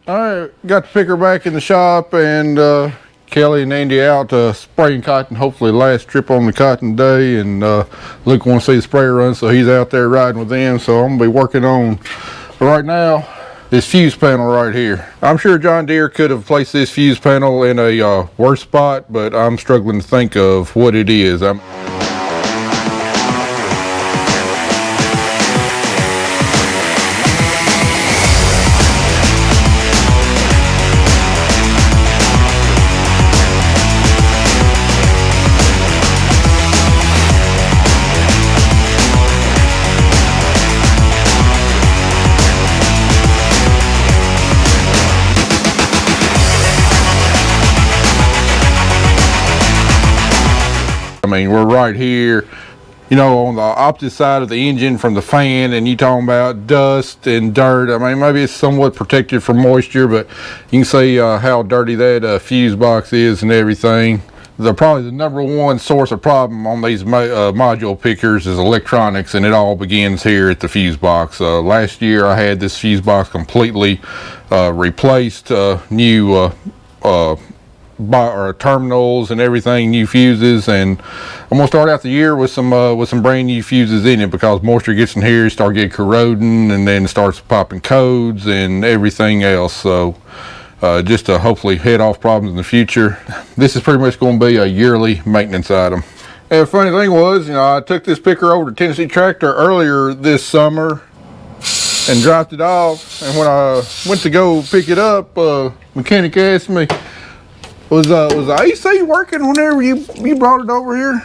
All right, got the picker back in the shop, and Kelly and Andy out spraying cotton. Hopefully last trip on the cotton day, and Luke wants to see the sprayer run, so he's out there riding with them. So I'm gonna be working on right now this fuse panel right here. I'm sure John Deere could have placed this fuse panel in a worse spot, but I'm struggling to think of what it is. I mean, we're right here, you know, on the opposite side of the engine from the fan, and you talking about dust and dirt. I mean, maybe it's somewhat protected from moisture, but you can see how dirty that fuse box is and everything. Probably the number one source of problem on these module pickers is electronics, and it all begins here at the fuse box. Last year I had this fuse box completely replaced, new terminals and everything, new fuses, and I'm gonna start out the year with some brand new fuses in it, because moisture gets in here, start getting corroding, and then starts popping codes and everything else. So just to hopefully head off problems in the future. This is pretty much going to be a yearly maintenance item. And the funny thing was, you know, I took this picker over to Tennessee Tractor earlier this summer and dropped it off, and when I went to go pick it up, mechanic asked me, was the AC working whenever you brought it over here?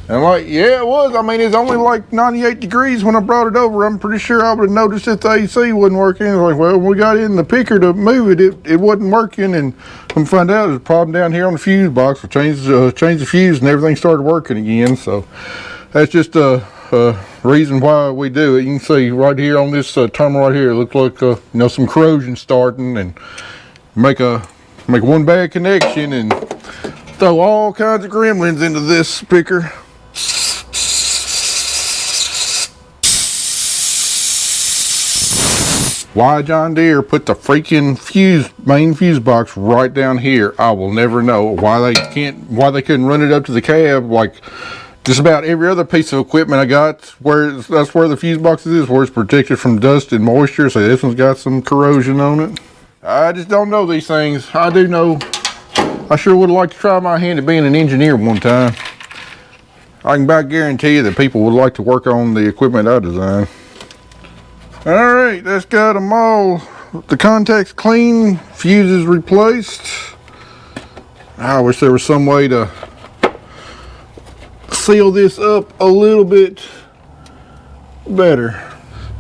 And like, yeah, it was. I mean, it's only like 98 degrees when I brought it over. I'm pretty sure I would have noticed that the AC wasn't working. It's like, well, when we got in the picker to move it, it wasn't working, and come find out there's a problem down here on the fuse box. We changed the fuse, and everything started working again. So that's just a reason why we do it. You can see right here on this terminal right here, it looks like you know, some corrosion starting, and make one bad connection and throw all kinds of gremlins into this picker. Why John Deere put the freaking main fuse box right down here, I will never know. Why they couldn't run it up to the cab like just about every other piece of equipment I got, that's where the fuse box is, where it's protected from dust and moisture. So this one's got some corrosion on it. I just don't know these things. I do know, I sure would like to try my hand at being an engineer one time. I can about guarantee you that people would like to work on the equipment I design. All right, that's got them all. The contacts clean, fuses replaced. I wish there was some way to seal this up a little bit better.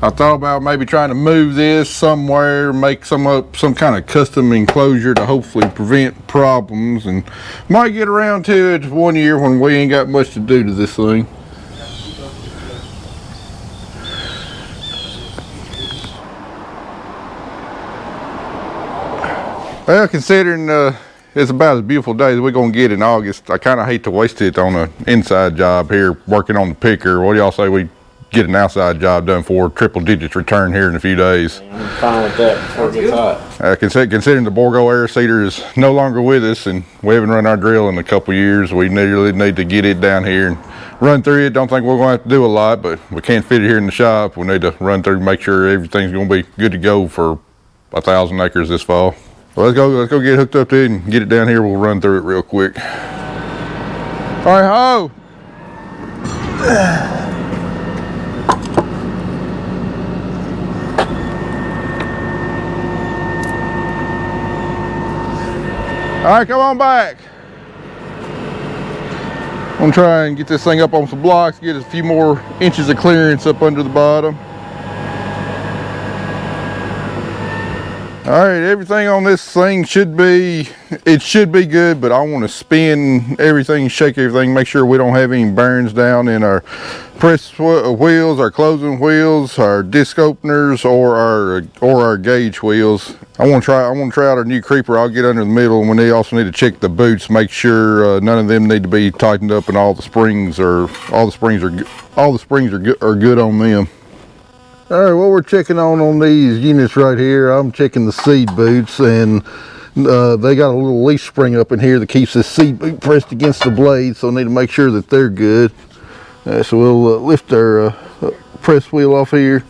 I thought about maybe trying to move this somewhere, make some kind of custom enclosure to hopefully prevent problems, and might get around to it one year when we ain't got much to do to this thing. Well, considering it's about as beautiful day as we're gonna get in August, I kind of hate to waste it on an inside job here working on the picker. What do y'all say we get an outside job done for triple digits return here in a few days? I'm fine with that before it gets hot. Considering the Borgo air seeder is no longer with us and we haven't run our drill in a couple years, we really need to get it down here and run through it. Don't think we're gonna have to do a lot, but we can't fit it here in the shop. We need to run through, make sure everything's gonna be good to go for 1,000 acres this fall. Well, let's go get hooked up to it and get it down here. We'll run through it real quick. All right, ho. All right, come on back. I'm gonna try and get this thing up on some blocks, get a few more inches of clearance up under the bottom. All right, everything on this thing should be good, but I want to spin everything, shake everything, make sure we don't have any burns down in our press wheels, our closing wheels, our disc openers, or our gauge wheels. I want to try out our new creeper. I'll get under the middle, and we also need to check the boots, make sure none of them need to be tightened up, and all the springs are good on them. All right, what we're checking on these units right here, I'm checking the seed boots, and they got a little leaf spring up in here that keeps this seed boot pressed against the blade, so I need to make sure that they're good. So we'll lift our press wheel off here.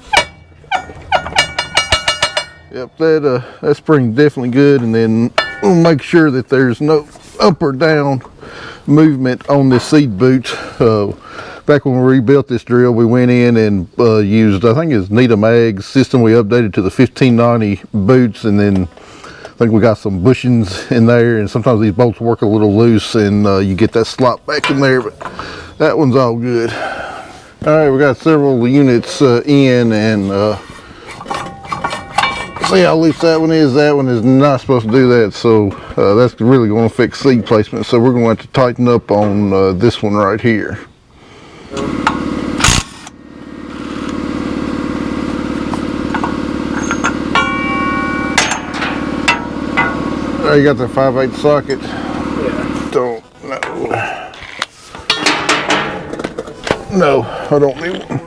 Yep, that spring's definitely good, and then we'll make sure that there's no up or down movement on this seed boot. Back when we rebuilt this drill, we went in and used, I think it's Nita Mag's system. We updated to the 1590 boots, and then I think we got some bushings in there, and sometimes these bolts work a little loose and you get that slop back in there, but that one's all good. All right, we got several units in, and see how loose that one is. That one is not supposed to do that, so that's really going to affect seed placement, so we're going to have to tighten up on this one right here. Oh, you got the 5/8 socket? Yeah. Don't, no, I don't need one.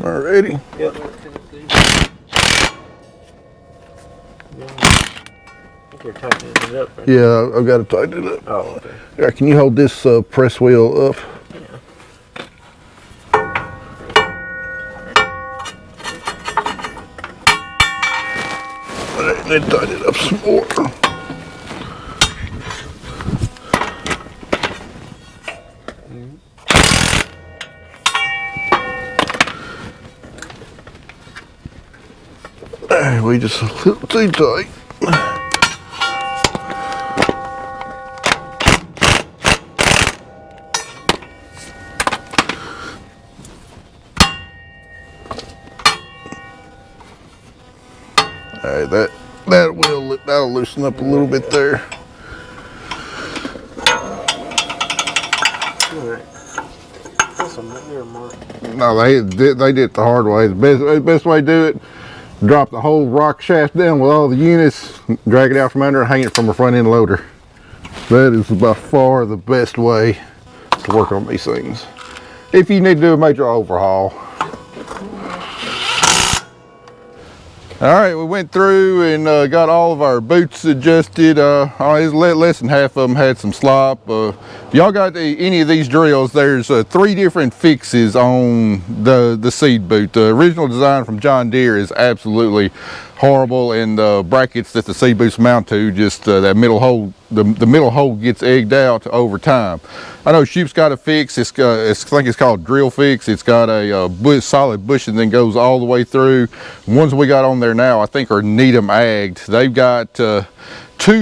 Already? Yep. You're tightening it up, right? Yeah, I've got to tighten it up. Oh, okay. Yeah, can you hold this press wheel up? All right, then tighten it up some more. We just a little too tight. All right, that'll loosen up a little bit there. All right. That's a mirror mark. No, they did it the hard way. The best way to do it: drop the whole rock shaft down with all the units, drag it out from under, and hang it from a front end loader. That is by far the best way to work on these things, if you need to do a major overhaul. All right, we went through and got all of our boots adjusted. Less than half of them had some slop. If y'all got any of these drills, there's 3 different fixes on the seed boot. The original design from John Deere is absolutely horrible, and the brackets that the seed boots mount to, just that middle hole, the middle hole gets egged out over time. I know Shoop's got a fix. I think it's called Drill Fix. It's got a solid bushing that goes all the way through. The ones we got on there now, I think, are Needham Agged. They've got 2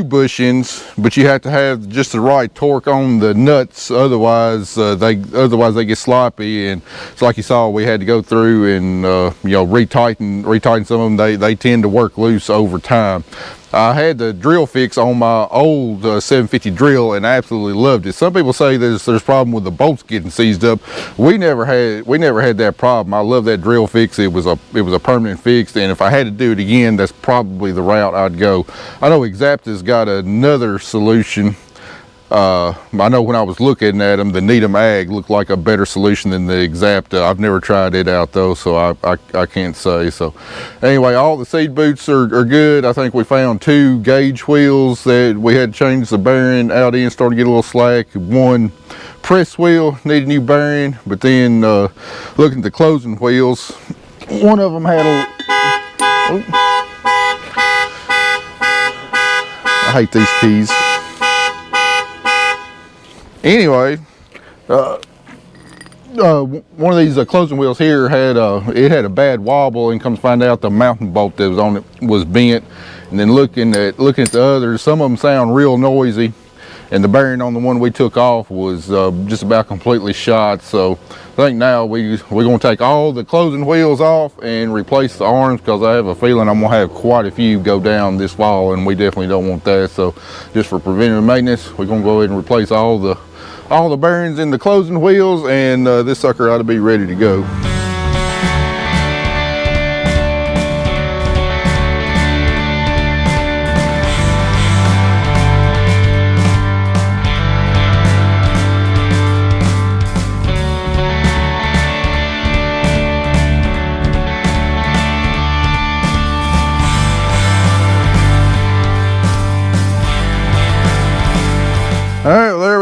bushings, but you have to have just the right torque on the nuts, otherwise they get sloppy. And it's like you saw, we had to go through and retighten some of them. They tend to work loose over time. I had the drill fix on my old 750 drill and absolutely loved it. Some people say there's a problem with the bolts getting seized up. We never had that problem. I love that drill fix. It was a permanent fix, and if I had to do it again, that's probably the route I'd go. I know Exacta's got another solution. I know when I was looking at them, the Needham Ag looked like a better solution than the Exacta. I've never tried it out though, so I can't say. So anyway, all the seed boots are good. I think we found 2 gauge wheels that we had to change the bearing out in, starting to get a little slack. 1 press wheel needed a new bearing, but then looking at the closing wheels, one of them had I hate these keys. Anyway, one of these closing wheels here had a bad wobble, and come to find out the mounting bolt that was on it was bent. And then looking at the others, some of them sound real noisy, and the bearing on the one we took off was just about completely shot. So I think now we're going to take all the closing wheels off and replace the arms, because I have a feeling I'm going to have quite a few go down this fall, and we definitely don't want that. So just for preventative maintenance, we're going to go ahead and replace all the bearings in the closing wheels, and this sucker ought to be ready to go.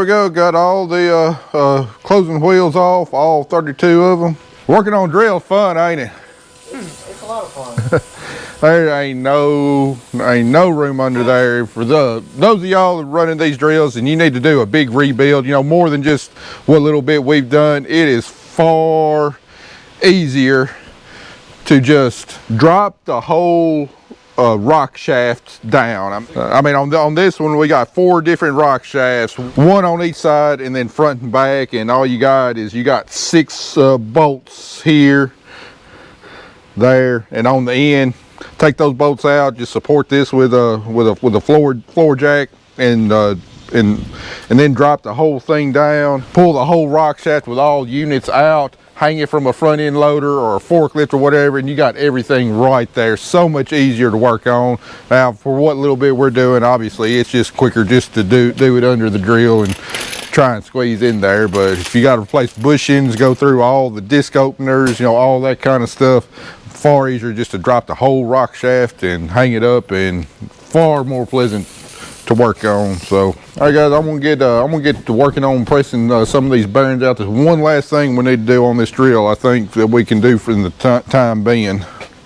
go, got all the closing wheels off, all 32 of them. Working on drills fun, ain't it? It's a lot of fun. There ain't no room under there for those of y'all running these drills and you need to do a big rebuild, you know, more than just what little bit we've done. It is far easier to just drop the whole rock shafts down. I mean, on this one, we got 4 different rock shafts, 1 on each side and then front and back, and all you got is you got 6 bolts here, there, and on the end. Take those bolts out, just support this with a floor jack, and then drop the whole thing down, pull the whole rock shaft with all units out, hang it from a front end loader or a forklift or whatever, and you got everything right there. So much easier to work on. Now, for what little bit we're doing, obviously it's just quicker just to do it under the drill and try and squeeze in there. But if you got to replace bushings, go through all the disc openers, you know, all that kind of stuff, far easier just to drop the whole rock shaft and hang it up, and far more pleasant to work on. So, all right guys, I'm gonna get to working on pressing some of these bearings out. There's one last thing we need to do on this drill, I think, that we can do for the time being.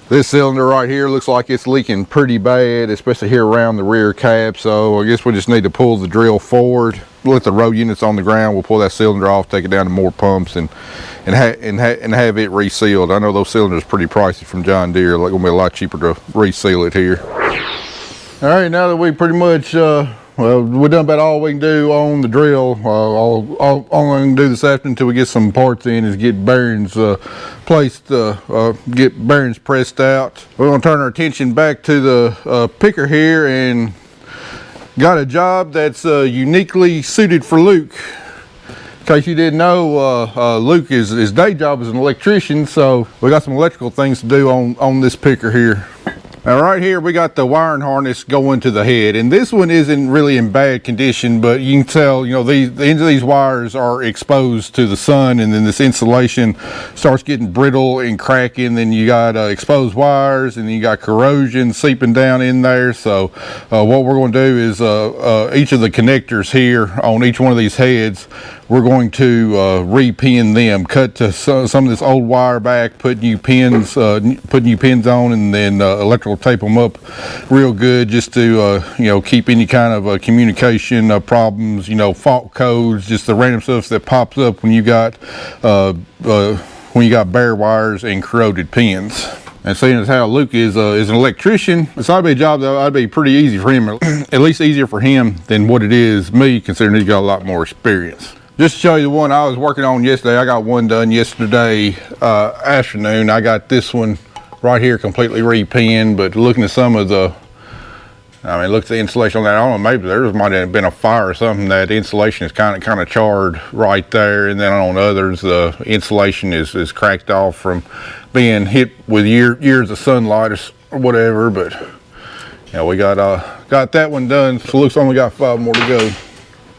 This cylinder right here looks like it's leaking pretty bad, especially here around the rear cap. So I guess we just need to pull the drill forward, let the row units on the ground. We'll pull that cylinder off, take it down to more pumps, and have it resealed. I know those cylinders are pretty pricey from John Deere. Like, gonna be a lot cheaper to reseal it here. All right, now that we pretty much well, we've done about all we can do on the drill. All I can do this afternoon until we get some parts in is get bearings placed, get bearings pressed out. We're gonna turn our attention back to the picker here, and got a job that's uniquely suited for Luke. In case you didn't know, Luke, his day job is an electrician, so we got some electrical things to do on this picker here. Now right here we got the wiring harness going to the head, and this one isn't really in bad condition, but you can tell, you know, the ends of these wires are exposed to the sun, and then this insulation starts getting brittle and cracking. Then you got exposed wires, and then you got corrosion seeping down in there. So what we're going to do is each of the connectors here on each one of these heads, we're going to repin them, cut to some of this old wire back, put new pins on, and then electrical tape them up real good, just to you know, keep any kind of communication problems, you know, fault codes, just the random stuff that pops up when you got bare wires and corroded pins. And seeing as how Luke is an electrician, it's ought to be a job that ought to be pretty easy for him, at least easier for him than what it is me, considering he's got a lot more experience. Just to show you the one I was working on yesterday, I got one done yesterday afternoon. I got this one right here completely repinned, but looking at some of the, I mean, look at the insulation on that. I don't know, maybe there might have been a fire or something. That insulation is kind of charred right there, and then on others, the insulation is cracked off from being hit with years of sunlight or whatever. But yeah, we got that one done. So Luke's only got 5 more to go.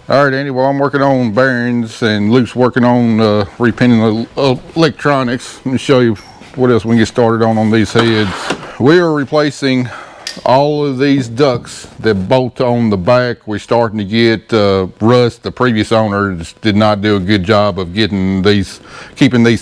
All right, Andy, well, I'm working on bearings, and Luke's working on repinning the electronics. Let me show you what else we can get started on these heads. We are replacing all of these ducts that bolt on the back. We're starting to get rust. The previous owner just did not do a good job of keeping these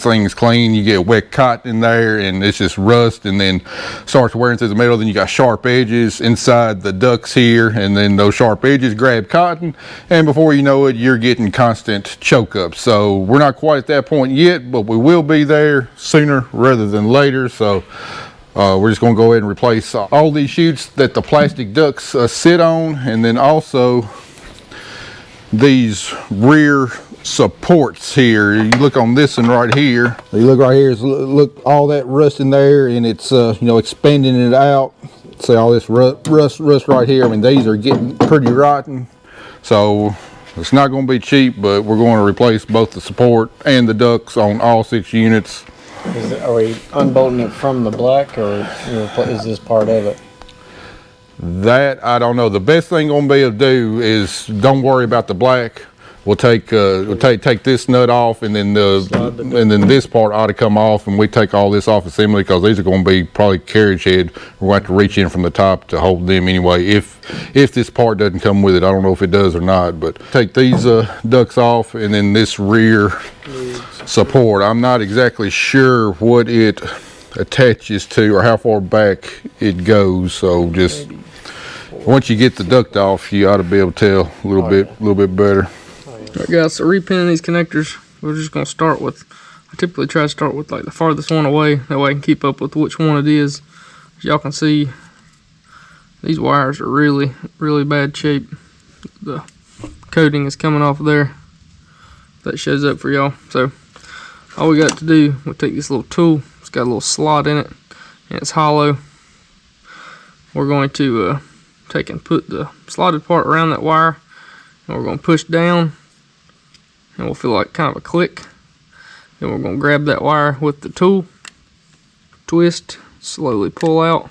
things clean. You get wet cotton in there, and it's just rust, and then starts wearing through the middle. Then you got sharp edges inside the ducts here, and then those sharp edges grab cotton, and before you know it, you're getting constant choke ups. So we're not quite at that point yet, but we will be there sooner rather than later. So we're just going to go ahead and replace all these chutes that the plastic ducts sit on, and then also these rear supports here. You look on this one right here. You look right here. Look, all that rust in there, and it's you know, expanding it out. See all this rust right here. I mean, these are getting pretty rotten. So it's not going to be cheap, but we're going to replace both the support and the ducts on all 6 units. Are we unbolting it from the black, or is this part of it? That I don't know. The best thing going to be able to do is don't worry about the black. we'll take this nut off, and then this part ought to come off, and we take all this off assembly because these are going to be probably carriage head. We're going to have to reach in from the top to hold them anyway. If this part doesn't come with it, I don't know if it does or not. But take these ducts off, and then this rear support. I'm not exactly sure what it attaches to or how far back it goes. So just once you get the duct off, you ought to be able to tell a little bit better. Alright guys, so repinning these connectors, we're just going to start with, I typically try to start with like the farthest one away, that way I can keep up with which one it is. As y'all can see, these wires are really bad shape. The coating is coming off of there. That shows up for y'all. So all we got to do, we'll take this little tool, it's got a little slot in it, and it's hollow. We're going to take and put the slotted part around that wire, and we're going to push down, and we'll feel like kind of a click. Then we're going to grab that wire with the tool, twist, slowly pull out,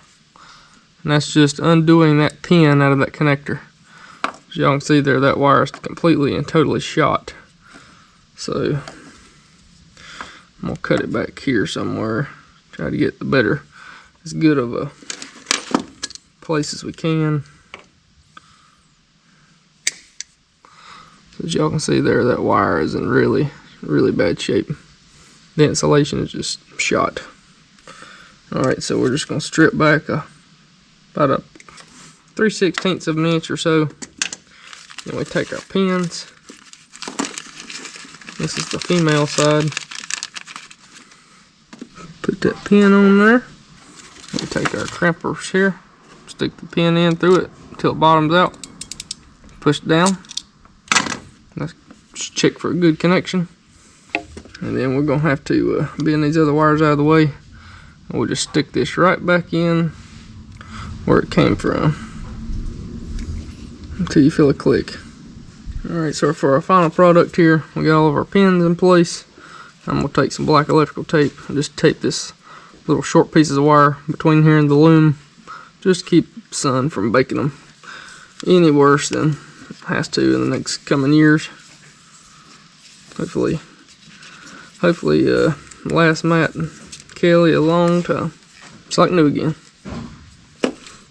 and that's just undoing that pin out of that connector. As y'all can see there, that wire is completely and totally shot. So I'm going to cut it back here somewhere, try to get as good of a place as we can. As y'all can see there, that wire is in really bad shape. The insulation is just shot. Alright, so we're just going to strip back about a 3/16 of an inch or so. Then we take our pins. This is the female side. Put that pin on there. We take our crimpers here, stick the pin in through it until it bottoms out. Push down. Let's check for a good connection, and then we're gonna have to bend these other wires out of the way, and we'll just stick this right back in where it came from until you feel a click. Alright, so for our final product here, we got all of our pins in place. I'm gonna take some black electrical tape and just tape this little short pieces of wire between here and the loom, just to keep sun from baking them any worse than has to in the next coming years. Hopefully last Matt and Kelly a long time. It's like new again.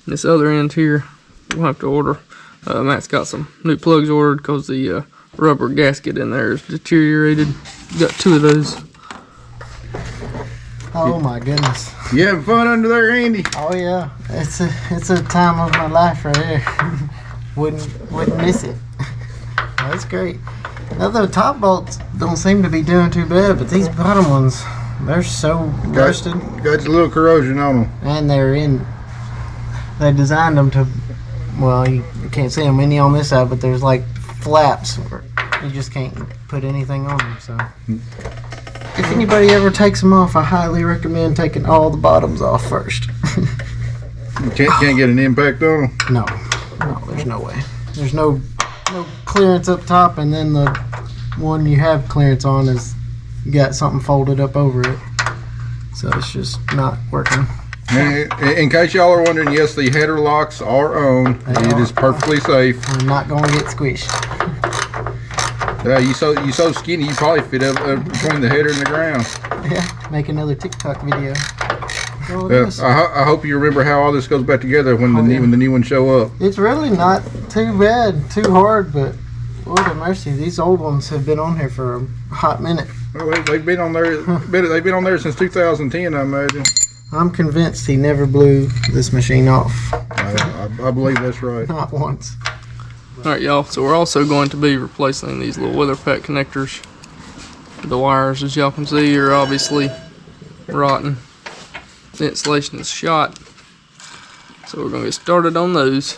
This other end here, we'll have to order. Matt's got some new plugs ordered because the rubber gasket in there is deteriorated. Got 2 of those. Oh my goodness. You having fun under there, Andy? Oh yeah, it's a time of my life right here. wouldn't miss it. That's great. Now the top bolts don't seem to be doing too bad, but these bottom ones, they're so rusted. Got a little corrosion on them. And they designed them to, well, you can't see them any on this side, but there's like flaps where you just can't put anything on them. So if anybody ever takes them off, I highly recommend taking all the bottoms off first. You can't get an impact on them? No, there's no way. There's no clearance up top, and then the one you have clearance on is got something folded up over it. So it's just not working. In case y'all are wondering, yes, the header locks are on. It is perfectly safe. I'm not going to get squished. You so skinny, you probably fit up between the header and the ground. Yeah, make another TikTok video. I hope you remember how all this goes back together when the new ones show up. It's really not too bad, too hard, but Lord have mercy, these old ones have been on here for a hot minute. Well, they've been on there. They've been on there since 2010, I imagine. I'm convinced he never blew this machine off. I believe that's right. Not once. Alright y'all, so we're also going to be replacing these little weather pack connectors. The wires, as y'all can see, are obviously rotten. The insulation is shot. So we're going to get started on those.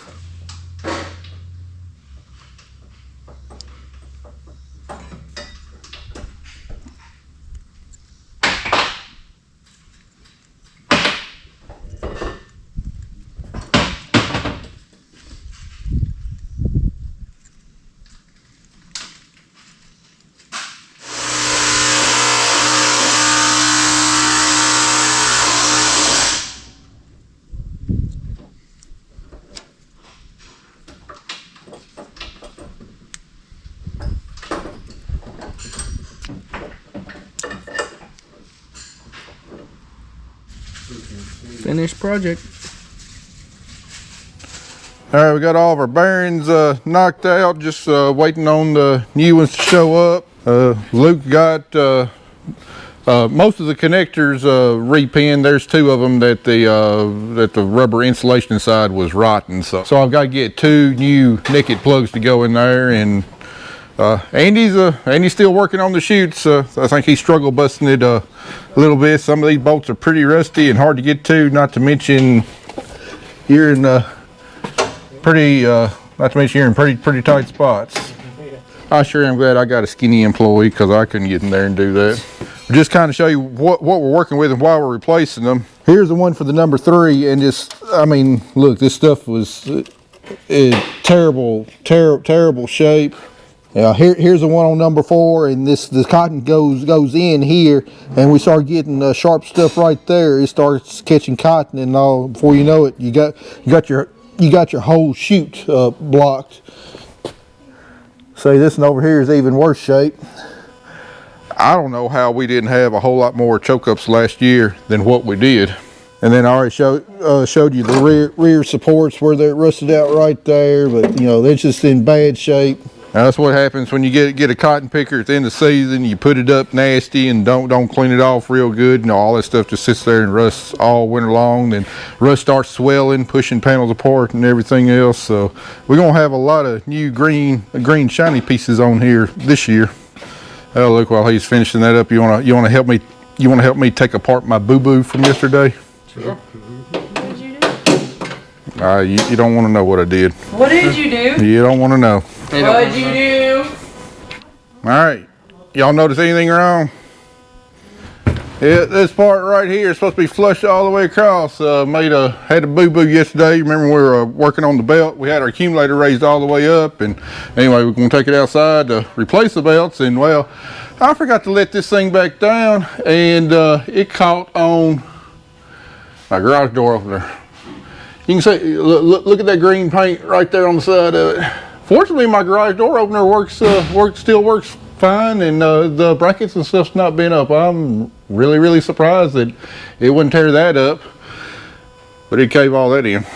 Finished project. All right, we got all of our bearings knocked out, just waiting on the new ones to show up. Luke got most of the connectors repinned. There's 2 of them that the rubber insulation inside was rotten. So I've got to get 2 new naked plugs to go in there. And Andy's still working on the chutes. I think he struggled busting it a little bit. Some of these bolts are pretty rusty and hard to get to. Not to mention you're in pretty tight spots. I sure am glad I got a skinny employee, because I couldn't get in there and do that. Just kind of show you what we're working with and why we're replacing them. Here's the one for the number 3, and just, I mean, look, this stuff was in terrible shape. Here's the one on number 4, and this cotton goes in here, and we start getting sharp stuff right there. It starts catching cotton, and all before you know it, you got your whole chute blocked. See, this one over here is even worse shape. I don't know how we didn't have a whole lot more choke ups last year than what we did. And then I already showed you the rear supports where they're rusted out right there, but you know, they're just in bad shape. Now, that's what happens when you get a cotton picker at the end of the season. You put it up nasty and don't clean it off real good. You know, all that stuff just sits there and rusts all winter long. Then rust starts swelling, pushing panels apart and everything else. So we're gonna have a lot of new green shiny pieces on here this year. Oh, look, while he's finishing that up, you wanna help me? You wanna help me take apart my boo-boo from yesterday? Sure. What did you do? You don't want to know what I did. What did you do? You don't want to know. What'd you do? All right, y'all notice anything wrong? Yeah, this part right here is supposed to be flush all the way across. Had a boo-boo yesterday. Remember, we were working on the belt. We had our accumulator raised all the way up, and anyway, we're gonna take it outside to replace the belts. And well, I forgot to let this thing back down, and it caught on my garage door opener. You can see, look at that green paint right there on the side of it. Fortunately, my garage door opener still works fine, and the brackets and stuff's not been up. I'm really surprised that it wouldn't tear that up, but it caved all that in.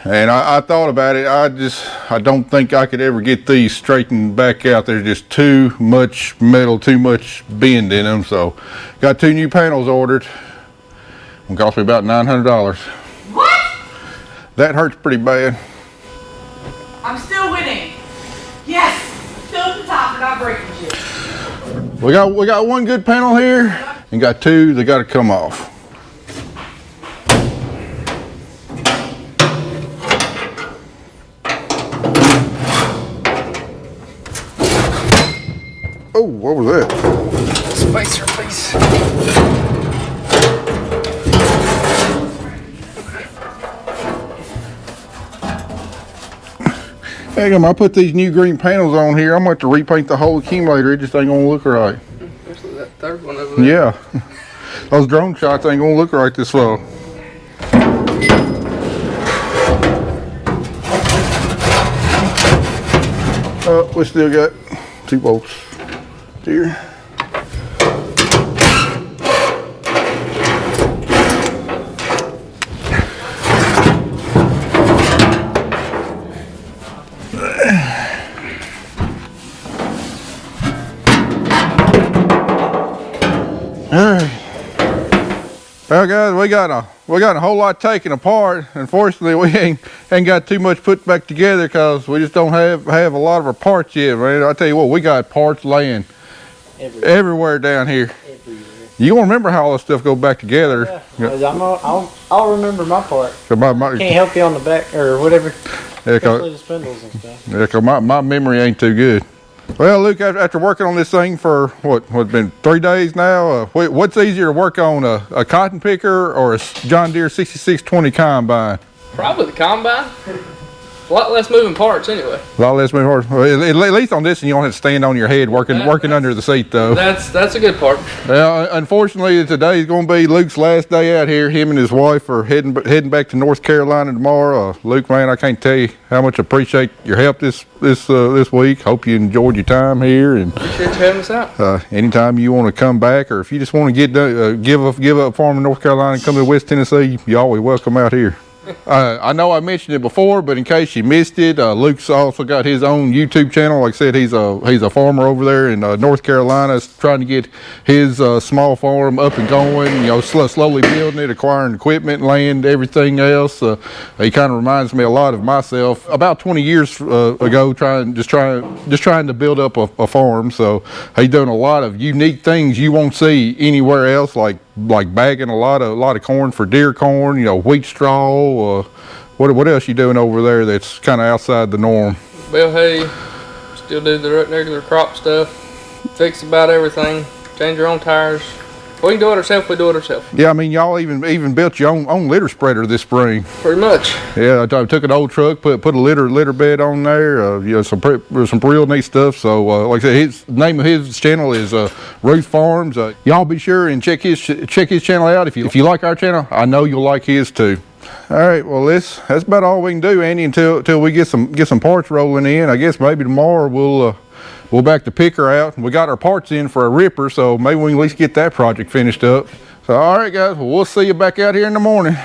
And I thought about it. I don't think I could ever get these straightened back out. There's just too much metal, too much bend in them. So got 2 new panels ordered. It cost me about $900. What? That hurts pretty bad. I'm still winning. Yes, still at the top and not breaking shit. We got 1 good panel here, and got 2 that got to come off. Oh, what was that? Spacer, please. Hey, I put these new green panels on here. I'm going to have to repaint the whole accumulator. It just ain't going to look right. Especially that third one over there. Yeah. Those drone shots ain't going to look right this fall. We still got 2 bolts here. Alright. Well, guys, we got a whole lot taken apart. Unfortunately, we ain't got too much put back together because we just don't have a lot of our parts yet. Man, I tell you what, we got parts laying everywhere down here. Everywhere. You gonna remember how all this stuff go back together? Yeah, I'll remember my part. My, Can't help you on the back or whatever. yeah, Especially the spindles and stuff. yeah, 'cause my memory ain't too good. Well, Luke, after working on this thing for what's been 3 days now, what's easier to work on, a cotton picker or a John Deere 6620 combine? Probably the combine. A lot less moving parts anyway. A lot less moving parts. Well, at least on this, and you don't have to stand on your head working under the seat though. That's a good part. Well, unfortunately, today is going to be Luke's last day out here. Him and his wife are heading back to North Carolina tomorrow. Luke, man, I can't tell you how much I appreciate your help this week. Hope you enjoyed your time here, and Appreciate you having us out. anytime you want to come back, or if you just want to give up farming in North Carolina and come to West Tennessee, you're always welcome out here. I know I mentioned it before, but in case you missed it, Luke's also got his own YouTube channel. Like I said, he's a farmer over there in North Carolina. He's trying to get his small farm up and going. You know, slowly building it, acquiring equipment, land, everything else. He kind of reminds me a lot of myself. About 20 years ago, trying to build up a farm. So he's done a lot of unique things you won't see anywhere else, like bagging a lot of corn for deer corn, you know, wheat straw. What else you doing over there that's kind of outside the norm? Bale hay, still do the regular crop stuff, fix about everything, change your own tires. We can do it ourselves, we do it ourselves. Yeah, I mean, y'all even built your own litter spreader this spring. Pretty much. Yeah, I took an old truck, put a litter bed on there, you know, some real neat stuff. So, like I said, the name of his channel is Routh Farms. Y'all be sure and check his channel out. If you like our channel, I know you'll like his too. All right, well, that's about all we can do, Andy, until we get some parts rolling in. I guess maybe tomorrow we'll back the picker out. We got our parts in for a ripper, so maybe we can at least get that project finished up. So, all right, guys, well, we'll see you back out here in the morning.